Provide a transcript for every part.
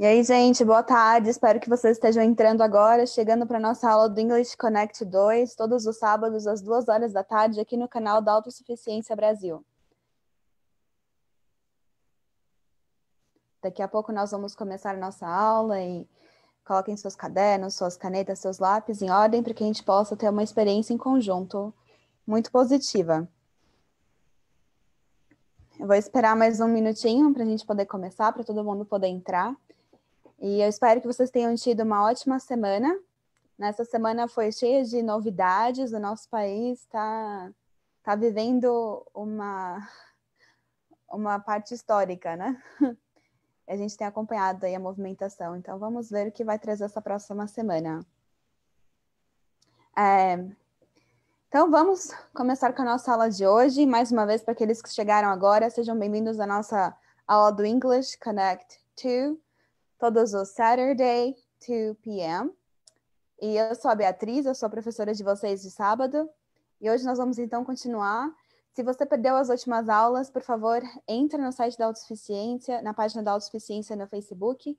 E aí, gente, boa tarde. Espero que vocês estejam entrando agora, chegando para a nossa aula do English Connect 2, todos os sábados, às 2 horas da tarde, aqui no canal da Autossuficiência Brasil. Daqui a pouco nós vamos começar a nossa aula e coloquem seus cadernos, suas canetas, seus lápis em ordem para que a gente possa ter uma experiência em conjunto muito positiva. Eu vou esperar mais um minutinho para a gente poder começar, para todo mundo poder entrar. E eu espero que vocês tenham tido uma ótima semana. Nessa semana foi cheia de novidades, o nosso país está vivendo uma parte histórica, né? A gente tem acompanhado aí a movimentação, então vamos ver o que vai trazer essa próxima semana. Então vamos começar com a nossa aula de hoje. Mais uma vez, para aqueles que chegaram agora, sejam bem-vindos à nossa aula do English Connect 2, todos os Saturday, 2 p.m. E eu sou a Beatriz, eu sou a professora de vocês de sábado. E hoje nós vamos então continuar. Se você perdeu as últimas aulas, por favor, entre no site da Autossuficiência, na página da Autossuficiência no Facebook.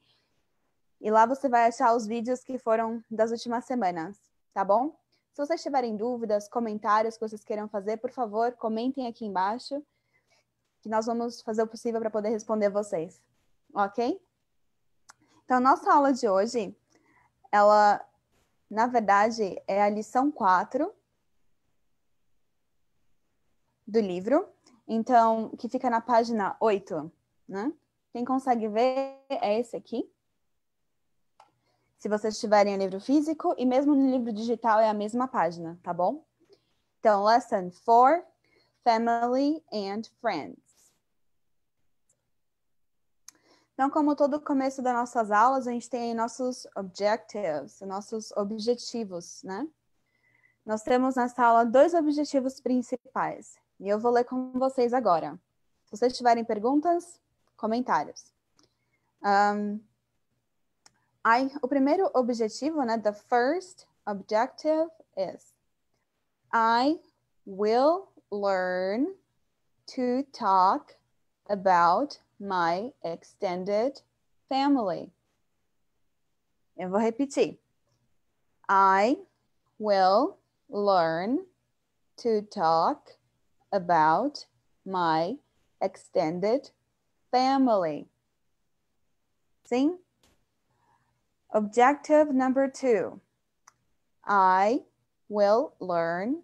E lá você vai achar os vídeos que foram das últimas semanas, tá bom? Se vocês tiverem dúvidas, comentários que vocês queiram fazer, por favor, comentem aqui embaixo, que nós vamos fazer o possível para poder responder vocês, ok? Então, nossa aula de hoje, ela, na verdade, é a lição 4 do livro, então, que fica na página 8, né? Quem consegue ver é esse aqui. Se vocês tiverem o livro físico, e mesmo no livro digital é a mesma página, tá bom? Então, Lesson 4, Family and Friends. Então, como todo começo das nossas aulas, a gente tem nossos objectives, nossos objetivos, né? Nós temos nessa aula 2 objetivos principais. E eu vou ler com vocês agora. Se vocês tiverem perguntas, comentários. O primeiro objetivo, né? The first objective is I will learn to talk about my extended family. Eu vou repetir. I will learn to talk about my extended family. Sim? Objective number 2. I will learn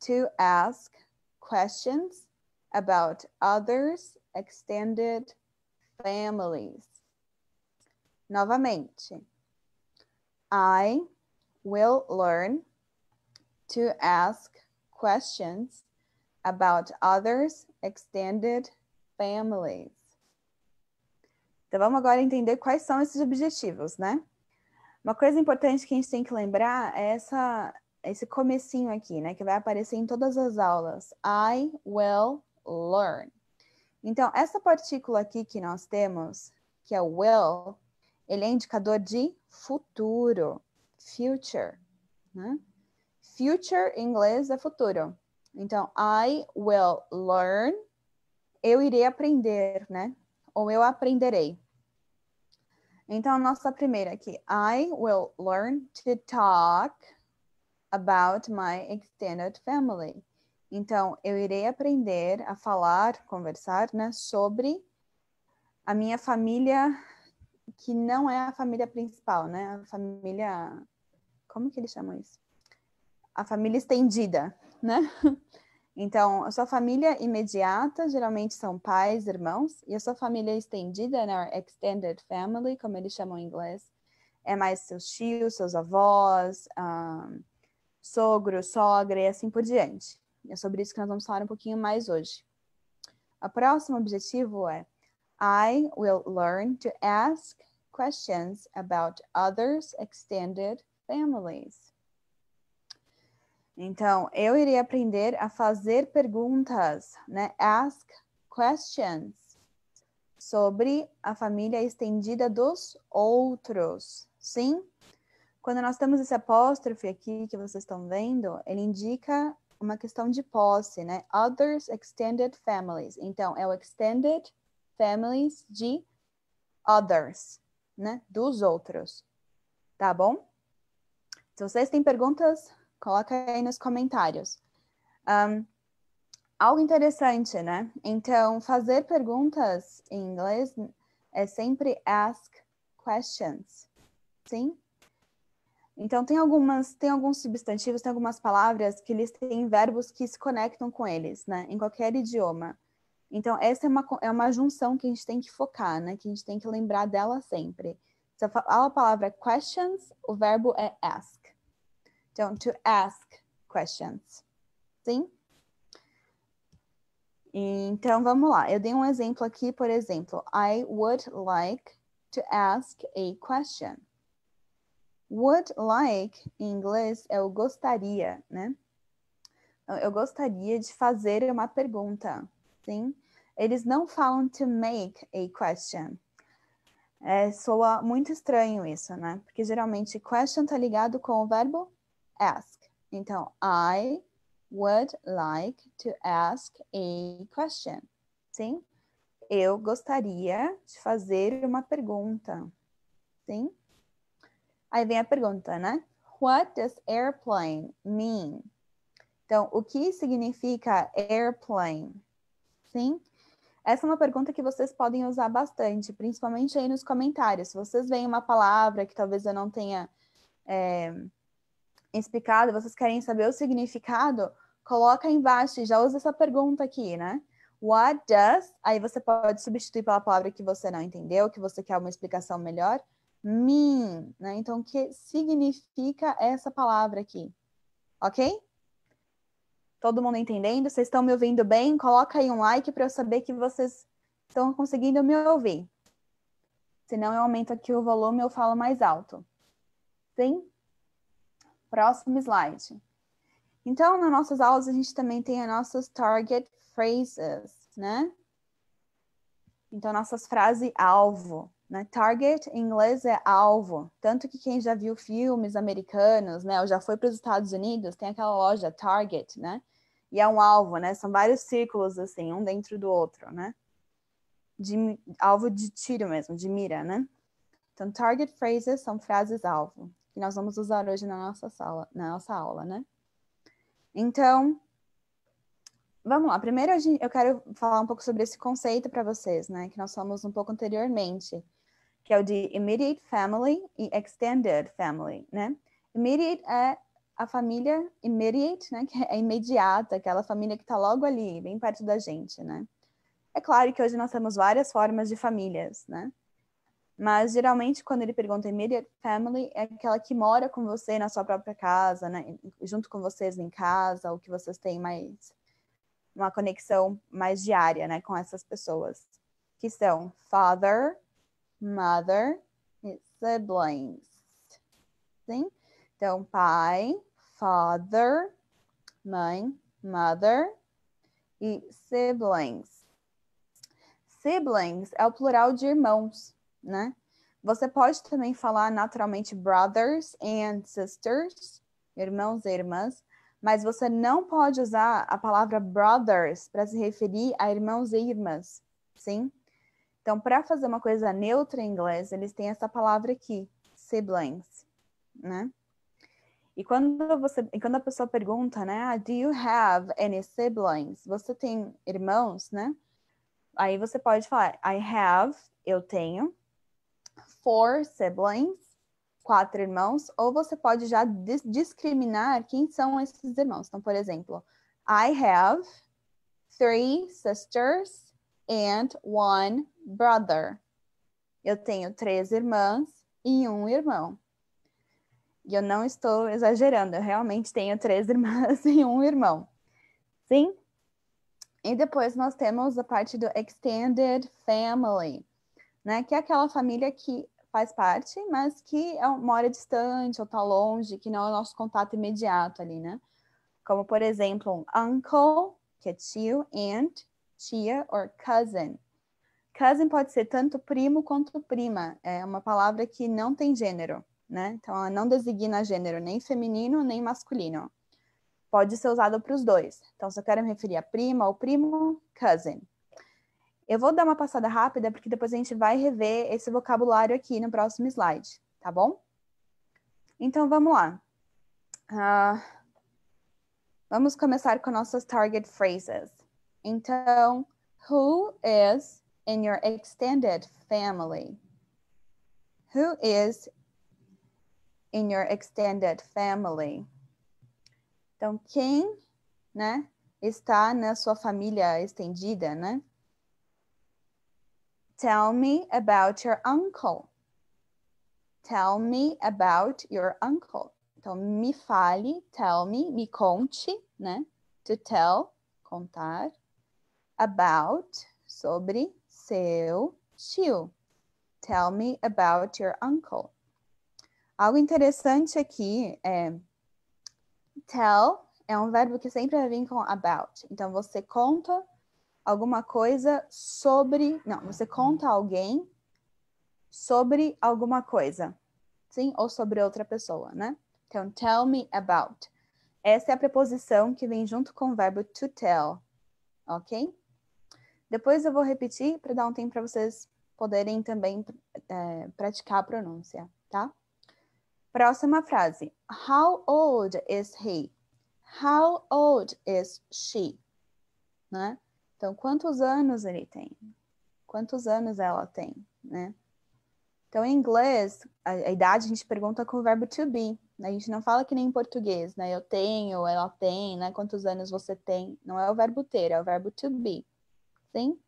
to ask questions about others' extended families. Novamente. I will learn to ask questions about others' extended families. Então, vamos agora entender quais são esses objetivos, né? Uma coisa importante que a gente tem que lembrar é esse comecinho aqui, né? Que vai aparecer em todas as aulas. I will learn. Então, essa partícula aqui que nós temos, que é o will, ele é indicador de futuro. Future, né? Future em inglês é futuro. Então, I will learn, eu irei aprender, né? Ou eu aprenderei. Então, a nossa primeira aqui. I will learn to talk about my extended family. Então, eu irei aprender a falar, conversar, né? Sobre a minha família, que não é a família principal, né? A família... Como que eles chamam isso? A família estendida, né? Então, a sua família imediata, geralmente são pais, irmãos, e a sua família estendida, né, extended family, como eles chamam em inglês, é mais seus tios, seus avós, sogro, sogra e assim por diante. É sobre isso que nós vamos falar um pouquinho mais hoje. O próximo objetivo é I will learn to ask questions about others' extended families. Então, eu irei aprender a fazer perguntas, né? Ask questions sobre a família estendida dos outros. Sim? Quando nós temos esse apóstrofe aqui que vocês estão vendo, ele indica uma questão de posse, né? Others extended families. Então, é o extended families de others, né? Dos outros. Tá bom? Se vocês têm perguntas, coloca aí nos comentários. Algo interessante, né? Então, fazer perguntas em inglês é sempre ask questions. Sim? Então, tem alguns substantivos, tem algumas palavras que eles têm verbos que se conectam com eles, né? Em qualquer idioma. Então, essa é uma junção que a gente tem que focar, né? Que a gente tem que lembrar dela sempre. Se eu falar a palavra questions, o verbo é ask. Então, to ask questions. Sim? Então, vamos lá. Eu dei um exemplo aqui, por exemplo. I would like to ask a question. Would like, em inglês, é o gostaria, né? Eu gostaria de fazer uma pergunta, sim? Eles não falam to make a question. Soa muito estranho isso, né? Porque geralmente question tá ligado com o verbo ask. Então, I would like to ask a question. Sim? Eu gostaria de fazer uma pergunta. Sim? Aí vem a pergunta, né? What does airplane mean? Então, o que significa airplane? Sim? Essa é uma pergunta que vocês podem usar bastante, principalmente aí nos comentários. Se vocês veem uma palavra que talvez eu não tenha explicado, vocês querem saber o significado, coloca aí embaixo e já usa essa pergunta aqui, né? What does, aí você pode substituir pela palavra que você não entendeu, que você quer uma explicação melhor, mean, né? Então, o que significa essa palavra aqui? Ok? Todo mundo entendendo? Vocês estão me ouvindo bem? Coloca aí um like para eu saber que vocês estão conseguindo me ouvir. Senão eu aumento aqui o volume e eu falo mais alto. Sim? Próximo slide. Então, nas nossas aulas, a gente também tem as nossas target phrases, né? Então, nossas frases-alvo, né? Target, em inglês, é alvo. Tanto que quem já viu filmes americanos, né? Ou já foi para os Estados Unidos, tem aquela loja Target, né? E é um alvo, né? São vários círculos, assim, um dentro do outro, né? Alvo de tiro mesmo, de mira, né? Então, target phrases são frases-alvo, que nós vamos usar hoje na nossa aula, né? Então, vamos lá. Primeiro, eu quero falar um pouco sobre esse conceito para vocês, né? Que nós falamos um pouco anteriormente, que é o de immediate family e extended family, né? Immediate é a família immediate, né? Que é imediata, aquela família que está logo ali, bem perto da gente, né? É claro que hoje nós temos várias formas de famílias, né? Mas, geralmente, quando ele pergunta immediate family, é aquela que mora com você na sua própria casa, né? Junto com vocês em casa, ou que vocês têm uma conexão mais diária, né? Com essas pessoas. Que são father, mother e siblings. Sim? Então, pai, father, mãe, mother e siblings. Siblings é o plural de irmãos, né? Você pode também falar naturalmente brothers and sisters, irmãos e irmãs, mas você não pode usar a palavra brothers para se referir a irmãos e irmãs, sim? Então, para fazer uma coisa neutra em inglês, eles têm essa palavra aqui, siblings, né? E quando a pessoa pergunta, né, do you have any siblings? Você tem irmãos, né? Aí você pode falar, I have, eu tenho, 4 siblings, 4 irmãos, ou você pode já discriminar quem são esses irmãos. Então, por exemplo, I have 3 sisters and 1 brother. Eu tenho 3 irmãs e 1 irmão. E eu não estou exagerando, eu realmente tenho 3 irmãs e 1 irmão. Sim? E depois nós temos a parte do extended family, né? Que é aquela família que faz parte, mas que mora distante ou tá longe, que não é o nosso contato imediato ali, né? Como, por exemplo, um uncle, que é tio, aunt, tia, or cousin. Cousin pode ser tanto primo quanto prima. É uma palavra que não tem gênero, né? Então, ela não designa gênero, nem feminino, nem masculino. Pode ser usado para os dois. Então, se eu quero me referir a prima ou primo, cousin. Eu vou dar uma passada rápida, porque depois a gente vai rever esse vocabulário aqui no próximo slide, tá bom? Então, vamos lá. Vamos começar com nossas target phrases. Então, who is in your extended family? Who is in your extended family? Então, quem, né, está na sua família estendida, né? Tell me about your uncle. Tell me about your uncle. Então, me fale, tell me, me conte, né? To tell, contar. About, sobre seu tio. Tell me about your uncle. Algo interessante aqui é tell é um verbo que sempre vai vir com about. Então, você conta alguma coisa sobre... Não, você conta alguém sobre alguma coisa. Sim? Ou sobre outra pessoa, né? Então, tell me about. Essa é a preposição que vem junto com o verbo to tell. Ok? Depois eu vou repetir para dar um tempo para vocês poderem também praticar a pronúncia, tá? Próxima frase. How old is he? How old is she? Né? Então, quantos anos ele tem? Quantos anos ela tem, né? Então, em inglês, a idade a gente pergunta com o verbo to be. A gente não fala que nem em português, né? Eu tenho, ela tem, né? Quantos anos você tem? Não é o verbo ter, é o verbo to be. Sim?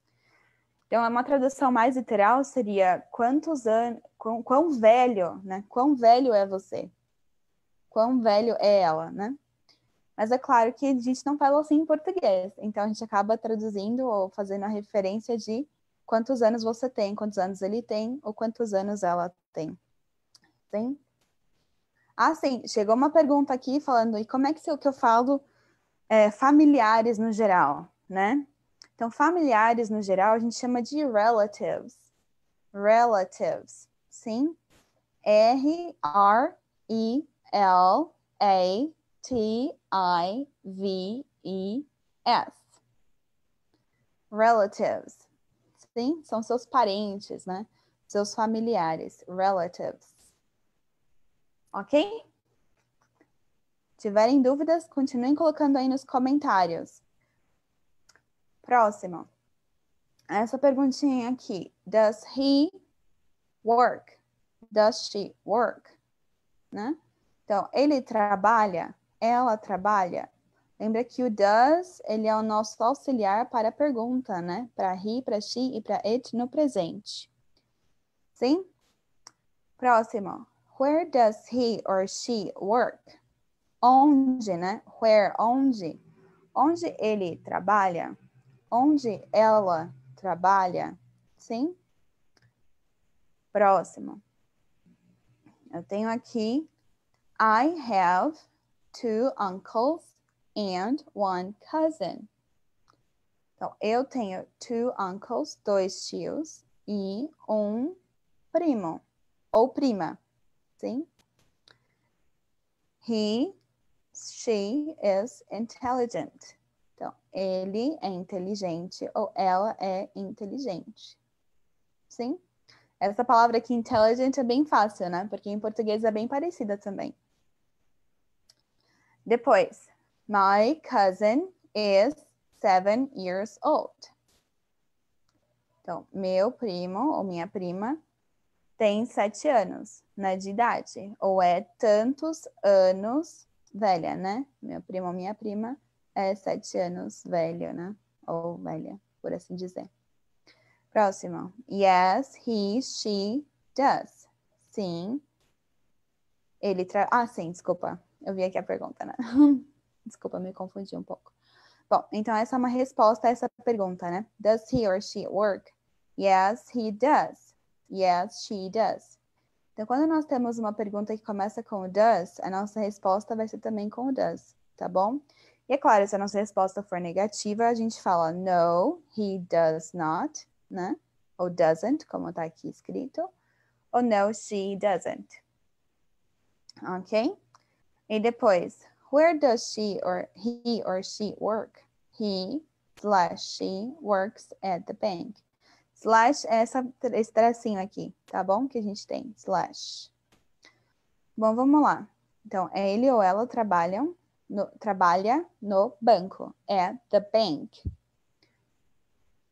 Então, uma tradução mais literal seria quantos anos, quão velho, né? Quão velho é você? Quão velho é ela, né? Mas é claro que a gente não fala assim em português, então a gente acaba traduzindo ou fazendo a referência de quantos anos você tem, quantos anos ele tem, ou quantos anos ela tem. Sim? Ah, sim, chegou uma pergunta aqui falando, e como é que eu falo familiares no geral, né? Então, familiares no geral a gente chama de relatives. Relatives, sim? R-E-L-A-T-I-V-E-S. Relatives. Sim? São seus parentes, né? Seus familiares. Relatives. Ok? Tiverem dúvidas, continuem colocando aí nos comentários. Próximo. Essa perguntinha aqui. Does he work? Does she work? Né? Então, ele trabalha? Ela trabalha? Lembra que o does, ele é o nosso auxiliar para a pergunta, né? Para he, para she e para it no presente. Sim? Próximo. Where does he or she work? Onde, né? Where, onde? Onde ele trabalha? Onde ela trabalha? Sim? Próximo. Eu tenho aqui I have 2 uncles and 1 cousin. Então, eu tenho 2 uncles, 2 tios, e um primo, ou prima, sim? He, she is intelligent. Então, ele é inteligente ou ela é inteligente. Sim? Essa palavra aqui, intelligent, é bem fácil, né? Porque em português é bem parecida também. Depois, my cousin is 7 years old. Então, meu primo ou minha prima tem 7 anos, né, de idade. Ou é tantos anos velha, né? Meu primo ou minha prima é 7 anos velho, né? Ou velha, por assim dizer. Próximo. Yes, he, she does. Sim. Ele sim, desculpa. Eu vi aqui a pergunta, né? Desculpa, me confundi um pouco. Bom, então essa é uma resposta a essa pergunta, né? Does he or she work? Yes, he does. Yes, she does. Então, quando nós temos uma pergunta que começa com o does, a nossa resposta vai ser também com o does, tá bom? E é claro, se a nossa resposta for negativa, a gente fala no, he does not, né? Ou doesn't, como tá aqui escrito. Ou no, she doesn't. Ok? E depois, where does he or she work? He/she works at the bank. Slash é esse tracinho aqui, tá bom? Que a gente tem, slash. Bom, vamos lá. Então, ele ou ela trabalha no banco. É the bank.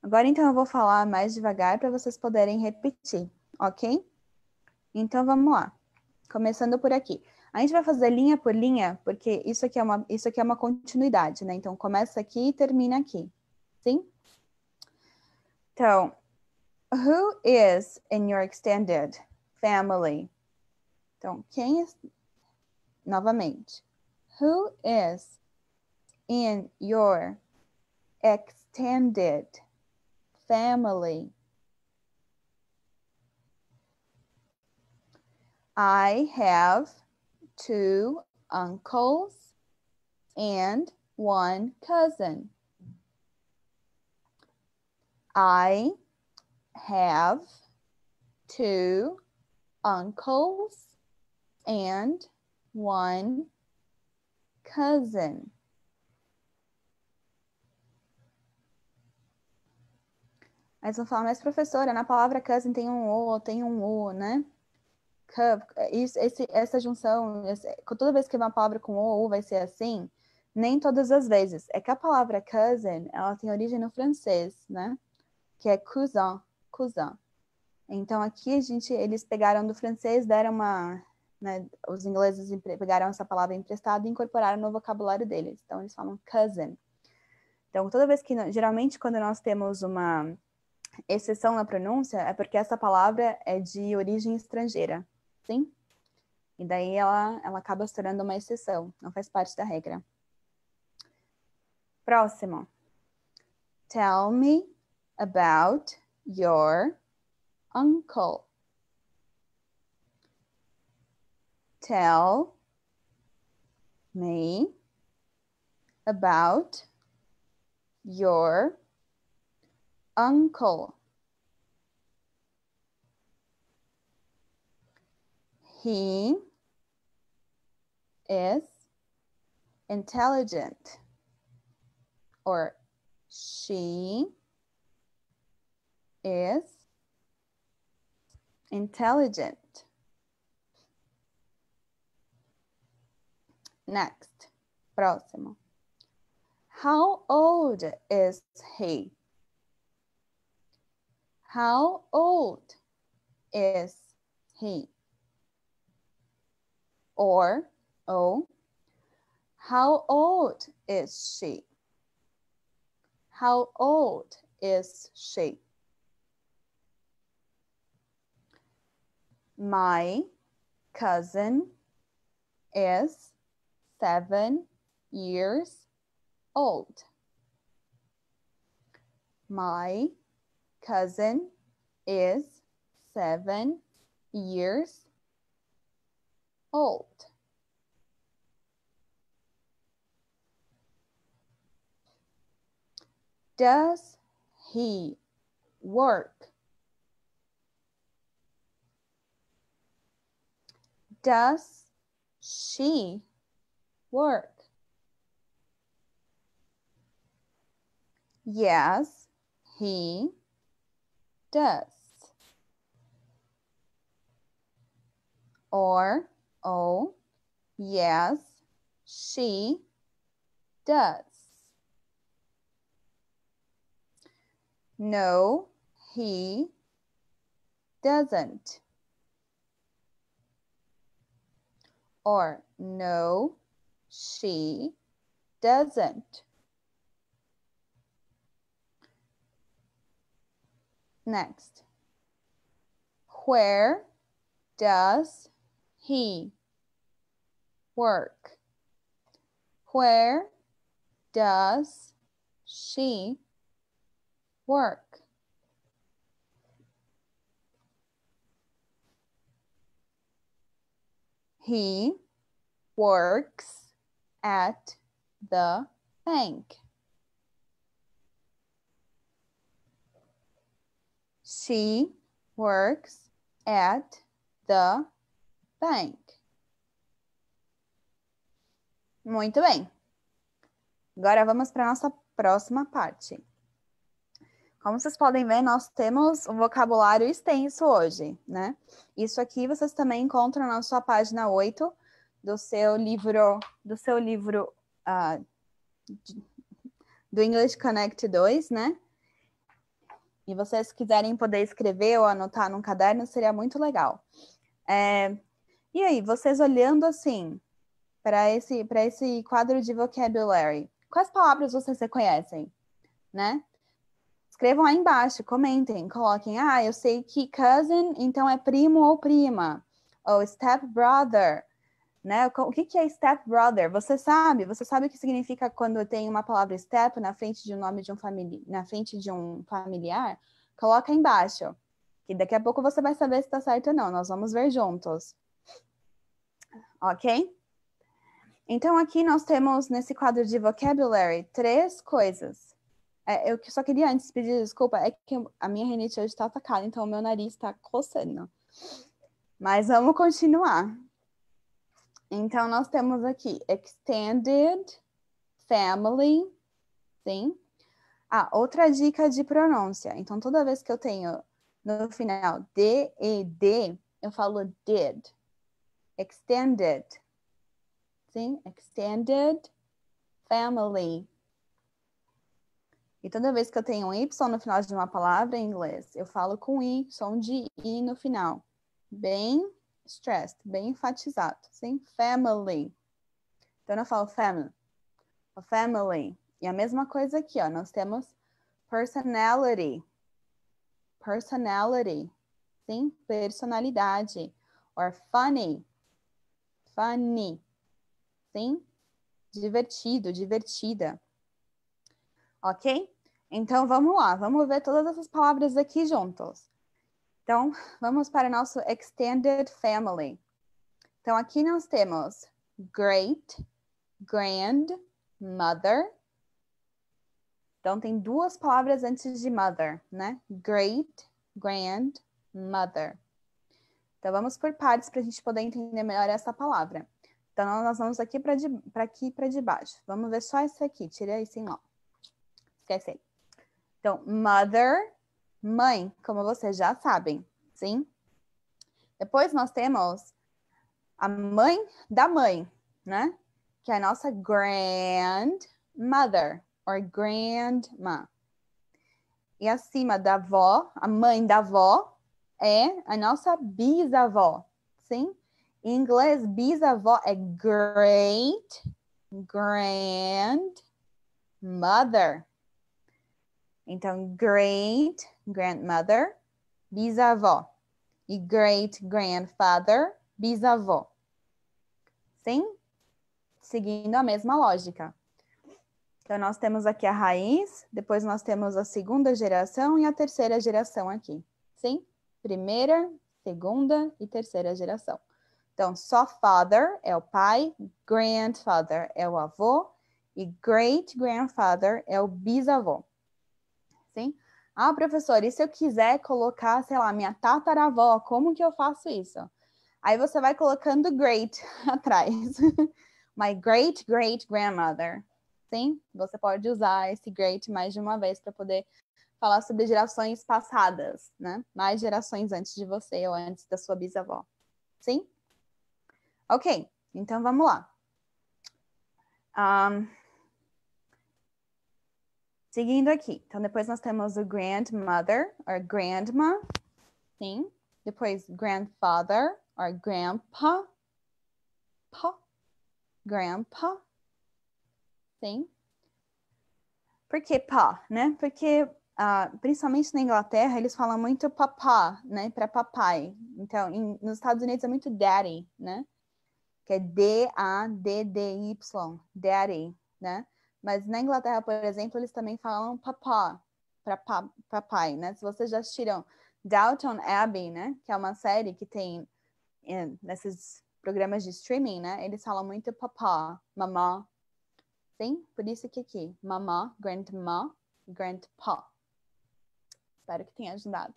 Agora, então, eu vou falar mais devagar para vocês poderem repetir, ok? Então, vamos lá. Começando por aqui. A gente vai fazer linha por linha, porque isso aqui é uma continuidade, né? Então, começa aqui e termina aqui. Sim? Então, who is in your extended family? Então, novamente. Who is in your extended family? I have 2 uncles and 1 cousin. I have 2 uncles and 1 cousin. Aí vocês vão falar, mas professora, na palavra cousin tem um O, né? Essa junção, toda vez que vai uma palavra com O vai ser assim? Nem todas as vezes. É que a palavra cousin, ela tem origem no francês, né? Que é cousin, cousin. Então aqui eles pegaram do francês, deram né, os ingleses pegaram essa palavra emprestada e incorporaram no vocabulário deles. Então eles falam cousin. Então toda vez que, geralmente quando nós temos uma exceção na pronúncia, é porque essa palavra é de origem estrangeira, sim? E daí ela acaba se tornando uma exceção, não faz parte da regra. Próximo. Tell me about your uncle. Tell me about your uncle. He is intelligent. Or she is intelligent. Next. Próximo. How old is he? How old is he? Or, how old is she? How old is she? My cousin is 7 years old. My cousin is 7 years old. Does he work? Does she work? Yes, he does. Or, yes, she does. No, he doesn't. Or, no, she doesn't. Next. Where does he work? Where does she work? He works at the bank. She works at the bank. Muito bem. Agora vamos para a nossa próxima parte. Como vocês podem ver, nós temos um vocabulário extenso hoje, né? Isso aqui vocês também encontram na sua página 8 do seu livro do English Connect 2, né? E vocês quiserem poder escrever ou anotar num caderno, seria muito legal. E aí, vocês olhando assim para esse quadro de vocabulary, quais palavras vocês reconhecem, né? Escrevam aí embaixo, comentem, coloquem, eu sei que cousin, então é primo ou prima, ou step brother, né? O que é step brother? Você sabe o que significa quando tem uma palavra step na frente de um nome de na frente de um familiar? Coloca aí embaixo, que daqui a pouco você vai saber se está certo ou não, nós vamos ver juntos. Ok? Então aqui nós temos nesse quadro de vocabulary 3 coisas. Eu só queria antes pedir desculpa, é que a minha rinite hoje está atacada, então o meu nariz está coçando. Mas vamos continuar. Então, nós temos aqui extended family, sim? Outra dica de pronúncia. Então, toda vez que eu tenho no final D-E-D, eu falo did. Extended, sim? Extended family. E toda vez que eu tenho um Y no final de uma palavra em inglês, eu falo com I, som de I no final. Bem stressed, bem enfatizado, sim? Family. Então, eu falo family. Family. E a mesma coisa aqui, ó. Nós temos personality. Personality. Sim? Personalidade. Or funny. Funny. Sim? Divertido, divertida. Ok? Então, vamos lá. Vamos ver todas essas palavras aqui juntos. Então, vamos para o nosso extended family. Então, aqui nós temos great, grandmother. Então, tem 2 palavras antes de mother, né? Great, grandmother. Então, vamos por partes para a gente poder entender melhor essa palavra. Então, nós vamos aqui para debaixo. Vamos ver só esse aqui. Tira esse em lá. Esquece aí. Então, mother, mãe, como vocês já sabem, sim? Depois nós temos a mãe da mãe, né? Que é a nossa grandmother, or grandma. E acima da avó, a mãe da avó, é a nossa bisavó, sim? Em inglês, bisavó é great grandmother. Então, great grandmother, bisavó. E great grandfather, bisavó. Sim? Seguindo a mesma lógica. Então, nós temos aqui a raiz, depois nós temos a segunda geração e a terceira geração aqui. Sim? Primeira, segunda e terceira geração. Então, só father é o pai, grandfather é o avô e great grandfather é o bisavô. Sim? Professor, e se eu quiser colocar, sei lá, minha tataravó, como que eu faço isso? Aí você vai colocando great atrás. My great great grandmother. Sim? Você pode usar esse great mais de uma vez para poder falar sobre gerações passadas, né? Mais gerações antes de você ou antes da sua bisavó. Sim? Ok, então vamos lá. Seguindo aqui. Então, depois nós temos o grandmother, or grandma. Sim? Depois, grandfather, or grandpa. Grandpa. Sim? Por que pá, né? Porque, principalmente na Inglaterra, eles falam muito papá, né? Para papai. Então, nos Estados Unidos é muito daddy, né? Que é D-A-D-D-Y. Daddy, né? Mas na Inglaterra, por exemplo, eles também falam papá, para papai, né? Se vocês já assistiram Downton Abbey, né? Que é uma série que tem nesses programas de streaming, né? Eles falam muito papá, mamá. Sim? Por isso que aqui, mamá, grandma, grandpa. Espero que tenha ajudado.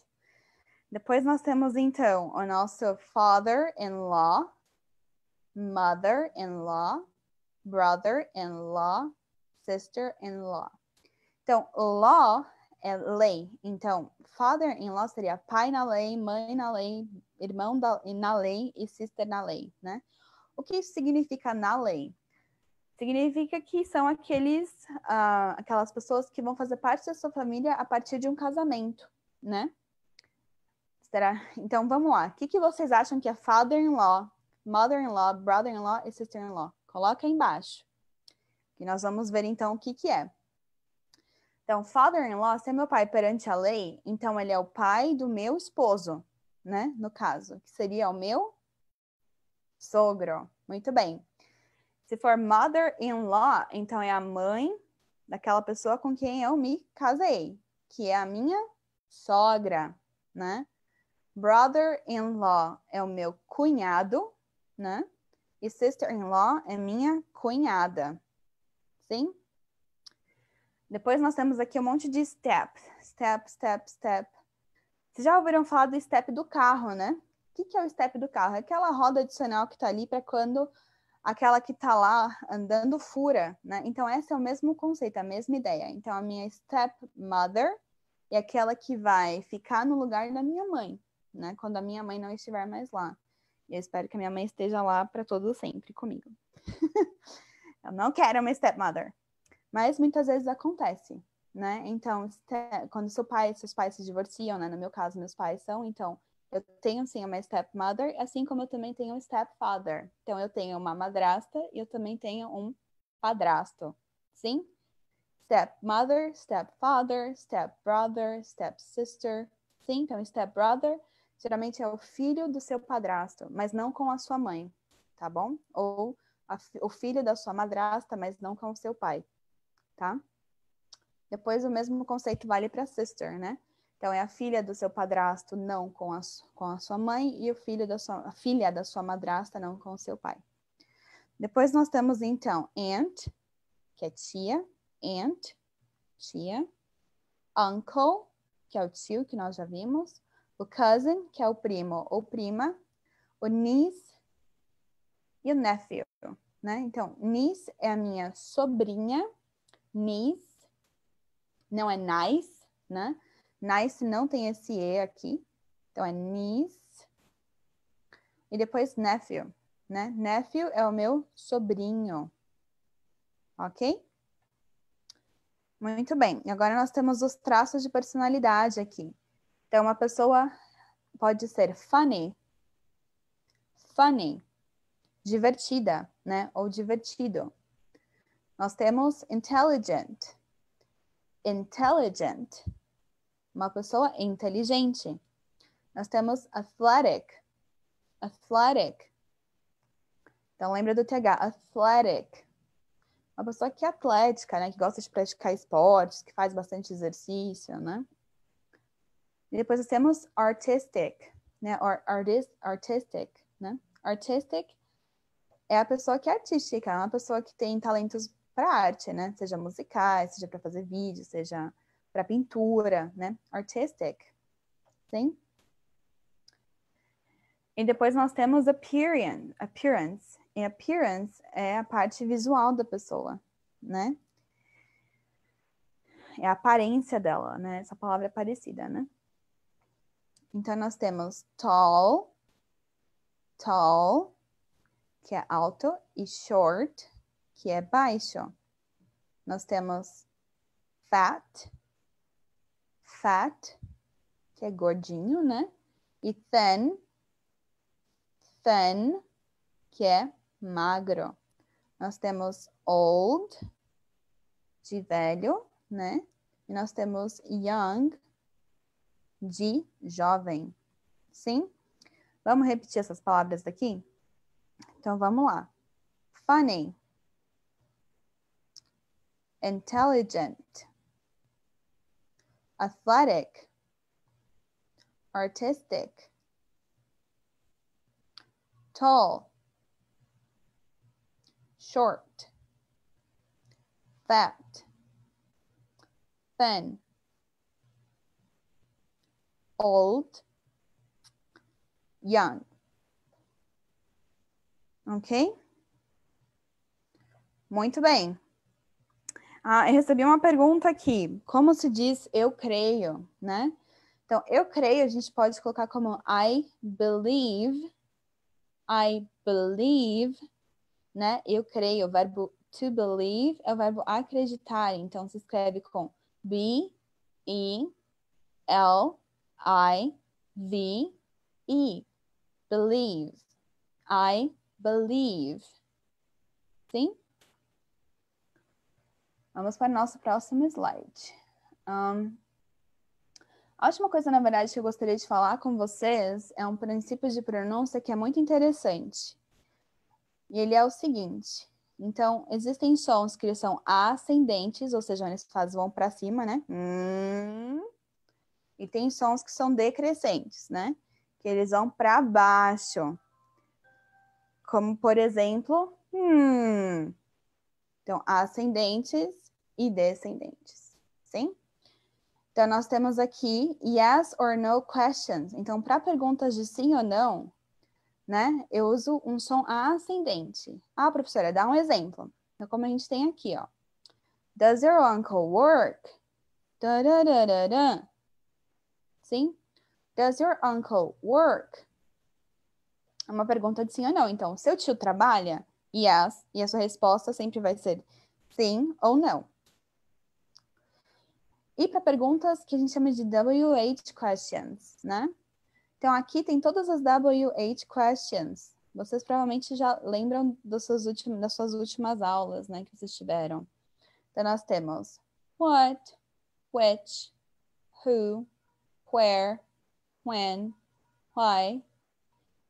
Depois nós temos, então, o nosso father-in-law, mother-in-law, brother-in-law, sister-in-law. Então, law é lei. Então, father-in-law seria pai na lei, mãe na lei, irmão na lei e sister na lei, né? O que isso significa na lei? Significa que são aquelas pessoas que vão fazer parte da sua família a partir de um casamento, né? Então, vamos lá. O que vocês acham que é father-in-law, mother-in-law, brother-in-law e sister-in-law? Coloca aí embaixo. E nós vamos ver, então, o que é. Então, father-in-law, se é meu pai perante a lei, então ele é o pai do meu esposo, né? No caso, que seria o meu sogro. Muito bem. Se for mother-in-law, então é a mãe daquela pessoa com quem eu me casei, que é a minha sogra, né? Brother-in-law é o meu cunhado, né? E sister-in-law é minha cunhada. Sim? Depois nós temos aqui um monte de step. Step, step, step. Vocês já ouviram falar do step do carro, né? O que é o step do carro? É aquela roda adicional que está ali para quando aquela que está lá andando fura, né? Então, esse é o mesmo conceito, a mesma ideia. Então, a minha stepmother é aquela que vai ficar no lugar da minha mãe, né? Quando a minha mãe não estiver mais lá. E eu espero que a minha mãe esteja lá para todo sempre comigo. Eu não quero uma stepmother. Mas muitas vezes acontece, né? Então, quando seus pais se divorciam, né? No meu caso, meus pais são, então, eu tenho sim uma stepmother, assim como eu também tenho um stepfather. Então, eu tenho uma madrasta e eu também tenho um padrasto. Sim? Stepmother, stepfather, stepbrother, stepsister. Sim, então, stepbrother geralmente é o filho do seu padrasto, mas não com a sua mãe, tá bom? Ou o filho da sua madrasta, mas não com o seu pai, tá? Depois o mesmo conceito vale para sister, né? Então é a filha do seu padrasto, não com a sua mãe, e a filha da sua madrasta, não com o seu pai. Depois nós temos então aunt, que é tia, aunt, tia, uncle, que é o tio que nós já vimos, o cousin, que é o primo ou prima, o niece e o nephew, né? Então, niece é a minha sobrinha, niece, não é nice, né? Nice não tem esse E aqui. Então, é niece. E depois nephew, né? Nephew é o meu sobrinho. Ok? Muito bem. E agora nós temos os traços de personalidade aqui. Então, uma pessoa pode ser funny, divertida, né? Ou divertido. Nós temos intelligent, uma pessoa inteligente. Nós temos athletic. Então, lembra do TH, athletic. Uma pessoa que é atlética, né? Que gosta de praticar esportes, que faz bastante exercício, né? E depois nós temos artistic, né? Artistic, né? Artistic é a pessoa que é artística, é uma pessoa que tem talentos para arte, né? Seja musicais, seja para fazer vídeo, seja para pintura, né? Artistic. Sim? E depois nós temos appearance. E appearance é a parte visual da pessoa, né? É a aparência dela, né? Essa palavra é parecida, né? Então, nós temos tall, que é alto, e short, que é baixo. Nós temos fat, que é gordinho, né? E thin, que é magro. Nós temos old, de velho, né? E nós temos young, de jovem. Sim? Vamos repetir essas palavras daqui? Então, vamos lá. Funny, intelligent, athletic, artistic, tall, short, fat, thin, old, young. Ok? Muito bem. Ah, eu recebi uma pergunta aqui. Como se diz eu creio, né? Então, eu creio, a gente pode colocar como I believe, né? Eu creio, o verbo to believe é o verbo acreditar, então se escreve com B-E-L-I-V-E, believe, I believe, sim? Vamos para o nosso próximo slide. A última coisa, na verdade, que eu gostaria de falar com vocês é um princípio de pronúncia que é muito interessante. E ele é o seguinte. Então, existem sons que são ascendentes, ou seja, eles vão para cima, né? E tem sons que são decrescentes, né? Que eles vão para baixo. Como, por exemplo, Então, ascendentes e descendentes. Sim? Então, nós temos aqui yes or no questions. Então, para perguntas de sim ou não, né, eu uso um som ascendente. Ah, professora, dá um exemplo. Então, como a gente tem aqui, ó. Does your uncle work? Da-da-da-da-da. Sim? Does your uncle work? É uma pergunta de sim ou não. Então, seu tio trabalha? Yes. E a sua resposta sempre vai ser sim ou não. E para perguntas que a gente chama de WH questions, né? Então, aqui tem todas as WH questions. Vocês provavelmente já lembram das suas últimas aulas, né, que vocês tiveram. Então, nós temos what, which, who, where, when, why.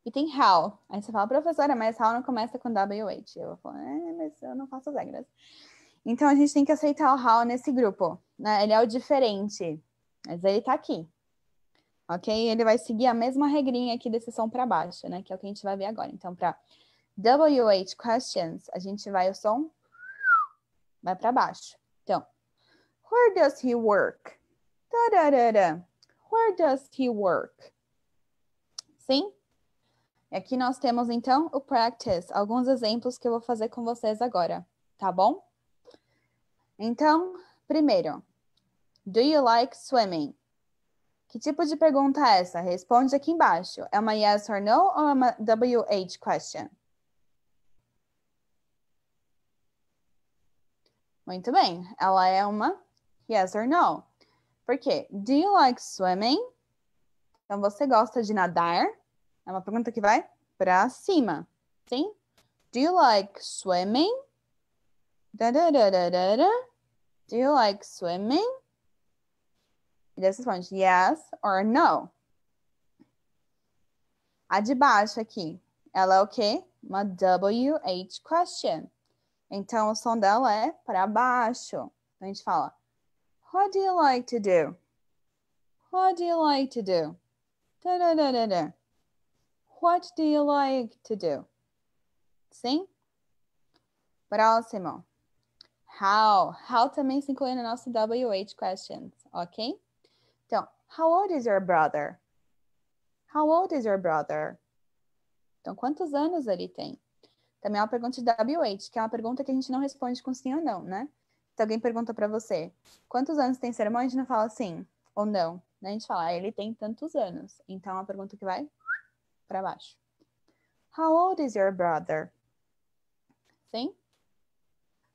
E tem how. Aí você fala, professora, mas how não começa com WH. Eu falo, mas eu não faço as regras. Então, a gente tem que aceitar o how nesse grupo, né? Ele é o diferente, mas ele tá aqui. Ok? Ele vai seguir a mesma regrinha aqui desse som para baixo, né? Que é o que a gente vai ver agora. Então, para WH questions, a gente vai o som vai para baixo. Então, where does he work? Da-da-da-da. Where does he work? Sim? E aqui nós temos, então, o practice. Alguns exemplos que eu vou fazer com vocês agora. Tá bom? Então, primeiro. Do you like swimming? Que tipo de pergunta é essa? Responde aqui embaixo. É uma yes or no ou é uma WH question? Muito bem. Ela é uma yes or no. Por quê? Do you like swimming? Então, você gosta de nadar? É uma pergunta que vai para cima. Sim? Do you like swimming? Da, da, da, da, da, da. Do you like swimming? E daí você responde yes or no. A de baixo aqui, ela é o quê? Uma WH question. Então, o som dela é para baixo. Então, a gente fala, what do you like to do? What do you like to do? Da, da, da, da, da. What do you like to do? Sim? Próximo. How. How também se inclui no nosso WH questions, ok? Então, how old is your brother? How old is your brother? Então, quantos anos ele tem? Também é uma pergunta de WH, que é uma pergunta que a gente não responde com sim ou não, né? Se alguém pergunta para você, quantos anos tem seu irmão? A gente não fala sim ou não, né? A gente fala, ele tem tantos anos. Então, é uma pergunta que vai para baixo. How old is your brother? Sim?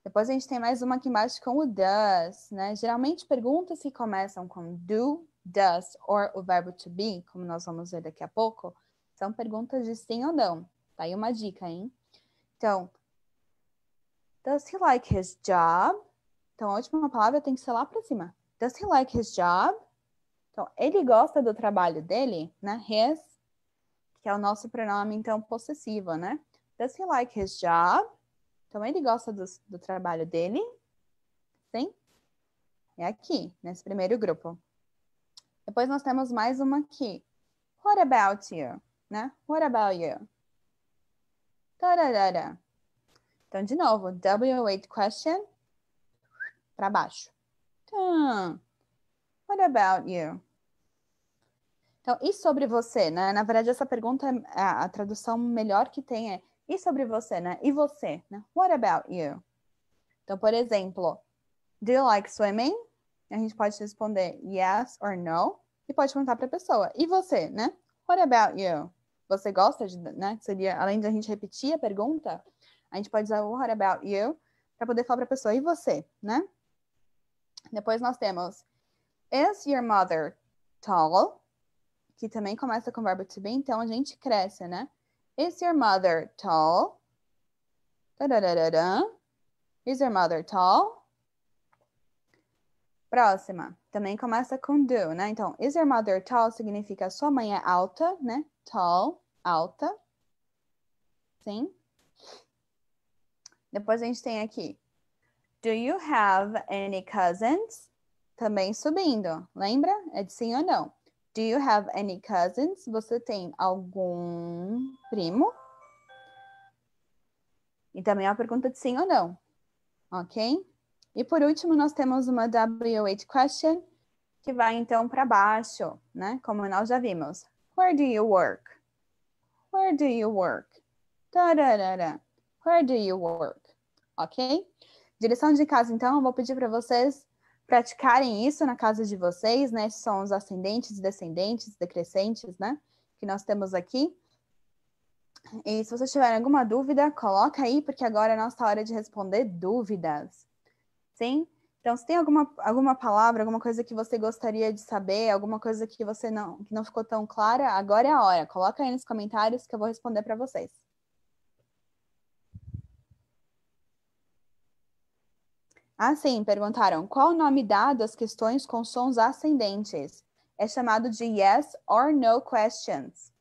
Depois a gente tem mais uma aqui embaixo com o does, né? Geralmente perguntas que começam com do, does, or o verbo to be, como nós vamos ver daqui a pouco, são perguntas de sim ou não. Tá aí uma dica, hein? Então, does he like his job? Então, a última palavra tem que ser lá para cima. Does he like his job? Então, ele gosta do trabalho dele, né? His, que é o nosso pronome, então, possessivo, né? Does he like his job? Então, ele gosta do trabalho dele. Sim? É aqui, nesse primeiro grupo. Depois nós temos mais uma aqui. What about you? Né? What about you? Tararara. Então, de novo, WH question para baixo. What about you? Então, e sobre você, né? Na verdade, essa pergunta, a tradução melhor que tem é e sobre você, né? E você, né? What about you? Então, por exemplo, Do you like swimming? A gente pode responder yes or no. E pode perguntar para a pessoa. E você, né? What about you? Você gosta de, né? Seria, além de a gente repetir a pergunta, a gente pode usar o what about you para poder falar para a pessoa. E você, né? Depois nós temos is your mother tall? Que também começa com o verbo to be, então a gente cresce, né? Is your mother tall? Tadadadadã. Is your mother tall? Próxima. Também começa com do, né? Então, is your mother tall significa sua mãe é alta, né? Tall, alta. Sim. Depois a gente tem aqui. Do you have any cousins? Também subindo. Lembra? É de sim ou não. Do you have any cousins? Você tem algum primo? E também é uma pergunta de sim ou não. Ok? E por último, nós temos uma WH question, que vai então para baixo, né? Como nós já vimos. Where do you work? Where do you work? Tararara. Where do you work? Ok? Direção de casa, então, eu vou pedir para vocês praticarem isso na casa de vocês, né? Esses são os ascendentes, descendentes, decrescentes, né? Que nós temos aqui. E se vocês tiverem alguma dúvida, coloca aí, porque agora é a nossa hora de responder dúvidas. Sim? Então, se tem alguma palavra, alguma coisa que você gostaria de saber, alguma coisa que que não ficou tão clara, agora é a hora. Coloca aí nos comentários que eu vou responder para vocês. Ah, sim, perguntaram. Qual o nome dado às questões com sons ascendentes? É chamado de yes or no questions.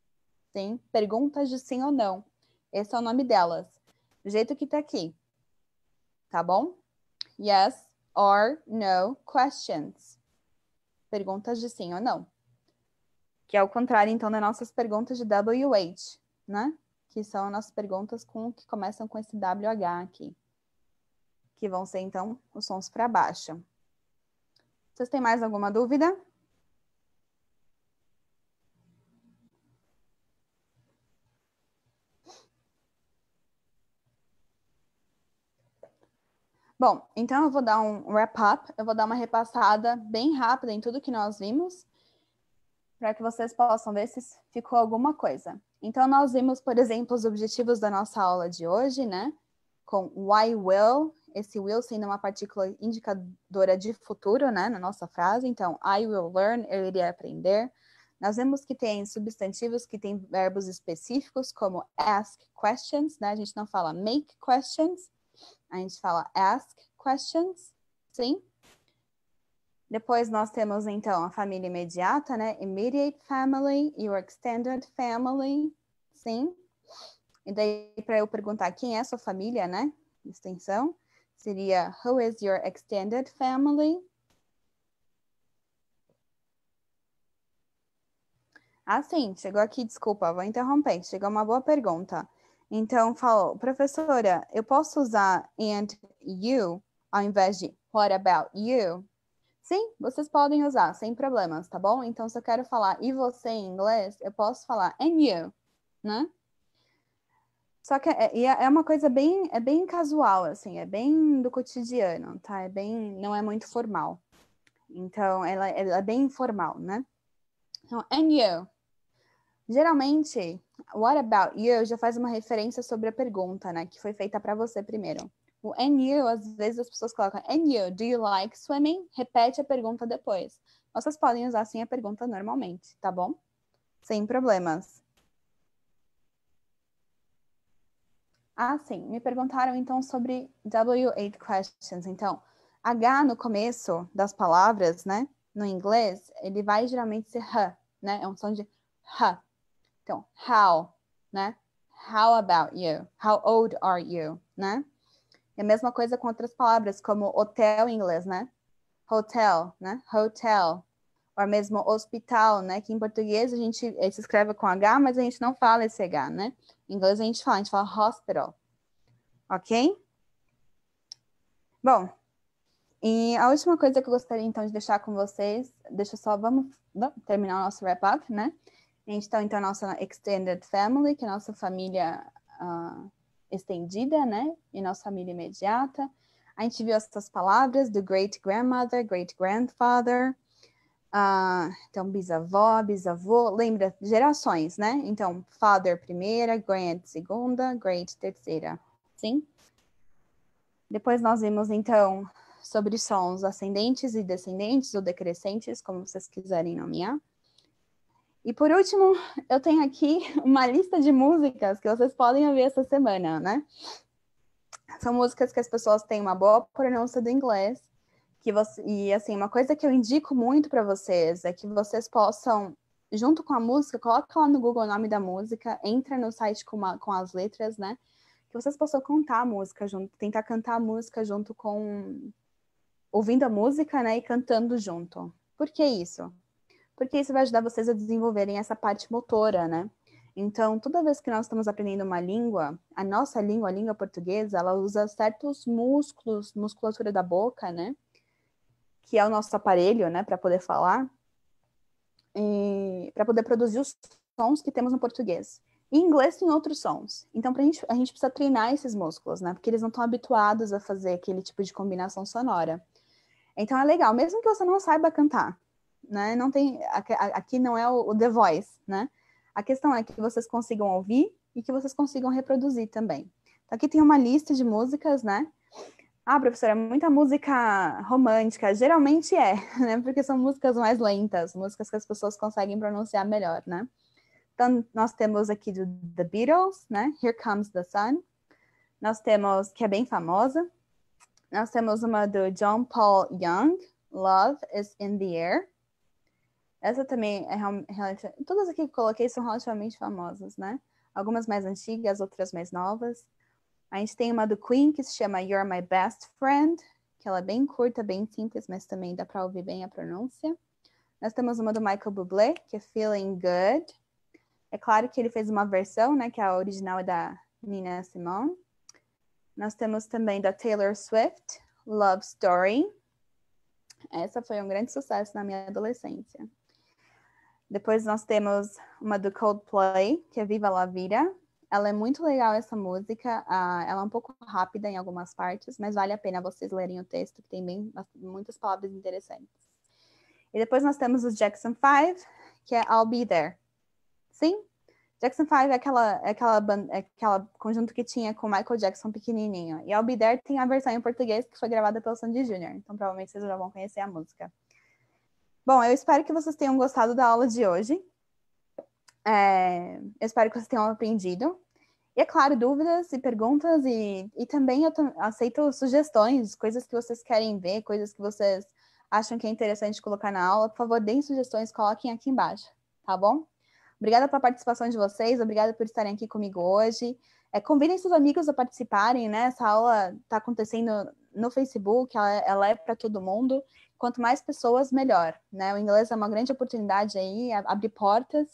Sim? Perguntas de sim ou não. Esse é o nome delas. Do jeito que tá aqui. Tá bom? Yes or no questions. Perguntas de sim ou não. Que é o contrário, então, das nossas perguntas de WH, né? Que são as nossas perguntas que começam com esse WH aqui. Que vão ser, então, os sons para baixo. Vocês têm mais alguma dúvida? Bom, então eu vou dar um wrap-up, eu vou dar uma repassada bem rápida em tudo que nós vimos, para que vocês possam ver se ficou alguma coisa. Então, nós vimos, por exemplo, os objetivos da nossa aula de hoje, né? Com why will, esse will sendo uma partícula indicadora de futuro, né? Na nossa frase. Então, I will learn, eu irei aprender. Nós vemos que tem substantivos que têm verbos específicos, como ask questions, né? A gente não fala make questions, a gente fala ask questions, sim? Depois nós temos, então, a família imediata, né? Immediate family, your extended family, sim? E daí, para eu perguntar quem é a sua família, né? Extensão, seria who is your extended family? Ah, sim, chegou aqui, desculpa, vou interromper. Chegou uma boa pergunta. Então, falou, professora, eu posso usar and you ao invés de what about you? Sim, vocês podem usar, sem problemas, tá bom? Então, se eu quero falar e você em inglês, eu posso falar and you, né? Só que é uma coisa bem casual, assim, é bem do cotidiano, tá? Não é muito formal. Então, ela é bem informal, né? Então, and you. Geralmente, what about you já faz uma referência sobre a pergunta, né? Que foi feita para você primeiro. O and you, às vezes as pessoas colocam and you, do you like swimming? Repete a pergunta depois. Vocês podem usar assim a pergunta normalmente, tá bom? Sem problemas. Ah, sim. Me perguntaram então sobre WH questions. Então, H no começo das palavras, né? No inglês, ele vai geralmente ser h, né? É um som de h. Então, how, né? How about you? How old are you, né? E a mesma coisa com outras palavras, como hotel em inglês, né? Hotel, né? Hotel. Ou mesmo hospital, né? Que em português a gente se escreve com H, mas a gente não fala esse H, né? Em inglês a gente fala hospital. Ok? Bom, e a última coisa que eu gostaria então de deixar com vocês, vamos terminar o nosso wrap-up, né? A gente tem então a nossa extended family, que é a nossa família estendida, né? E nossa família imediata. A gente viu essas palavras do great grandmother, great grandfather. Então, bisavó, bisavô, lembra, gerações, né? Então, father primeira, grand segunda, great terceira, sim? Depois nós vimos, então, sobre sons ascendentes e descendentes, ou decrescentes, como vocês quiserem nomear. E por último, eu tenho aqui uma lista de músicas que vocês podem ouvir essa semana, né? São músicas que as pessoas têm uma boa pronúncia do inglês, e assim, uma coisa que eu indico muito para vocês é que vocês possam, junto com a música, coloca lá no Google o nome da música, entra no site com as letras, né? Que vocês possam cantar a música junto, tentar cantar a música junto com... ouvindo a música, né? E cantando junto. Por que isso? Porque isso vai ajudar vocês a desenvolverem essa parte motora, né? Então, toda vez que nós estamos aprendendo uma língua, a nossa língua, a língua portuguesa, ela usa certos músculos, musculatura da boca, né? Que é o nosso aparelho, né, para poder falar, e para poder produzir os sons que temos no português. Em inglês tem outros sons. Então, a gente precisa treinar esses músculos, né? Porque eles não estão habituados a fazer aquele tipo de combinação sonora. Então, é legal, mesmo que você não saiba cantar, né? Não tem, aqui não é o The Voice, né? A questão é que vocês consigam ouvir e que vocês consigam reproduzir também. Então, aqui tem uma lista de músicas, né? Professora, é muita música romântica. Geralmente é, né? Porque são músicas mais lentas, músicas que as pessoas conseguem pronunciar melhor, né? Então, nós temos aqui do The Beatles, né? Here Comes the Sun. Nós temos, que é bem famosa. Nós temos uma do John Paul Young, Love is in the Air. Essa também é relativamente... Todas aqui que eu coloquei são relativamente famosas, né? Algumas mais antigas, outras mais novas. A gente tem uma do Queen que se chama You're My Best Friend, que ela é bem curta, bem simples, mas também dá para ouvir bem a pronúncia. Nós temos uma do Michael Bublé, que é Feeling Good. É claro que ele fez uma versão, né, que a original é da Nina Simone. Nós temos também da Taylor Swift, Love Story. Essa foi um grande sucesso na minha adolescência. Depois nós temos uma do Coldplay, que é Viva la Vida. Ela é muito legal, essa música. Ela é um pouco rápida em algumas partes, mas vale a pena vocês lerem o texto, que tem muitas palavras interessantes. E depois nós temos os Jackson 5, que é I'll Be There. Sim? Jackson 5 é aquela conjunto que tinha com Michael Jackson pequenininho. E I'll Be There tem a versão em português que foi gravada pelo Sandy Jr. Então provavelmente vocês já vão conhecer a música. Bom, eu espero que vocês tenham gostado da aula de hoje. Eu espero que vocês tenham aprendido. E, é claro, dúvidas e perguntas, e também eu aceito sugestões, coisas que vocês querem ver, coisas que vocês acham que é interessante colocar na aula. Por favor, deem sugestões, coloquem aqui embaixo, tá bom? Obrigada pela participação de vocês, obrigada por estarem aqui comigo hoje. Convidem seus amigos a participarem, né? Essa aula está acontecendo no Facebook, ela é para todo mundo. Quanto mais pessoas, melhor, né? O inglês é uma grande oportunidade aí, abre portas.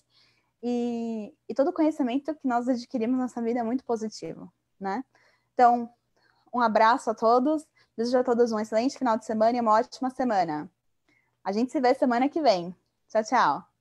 E todo o conhecimento que nós adquirimos nessa vida é muito positivo, né? Então, um abraço a todos, desejo a todos um excelente final de semana e uma ótima semana. A gente se vê semana que vem. Tchau, tchau.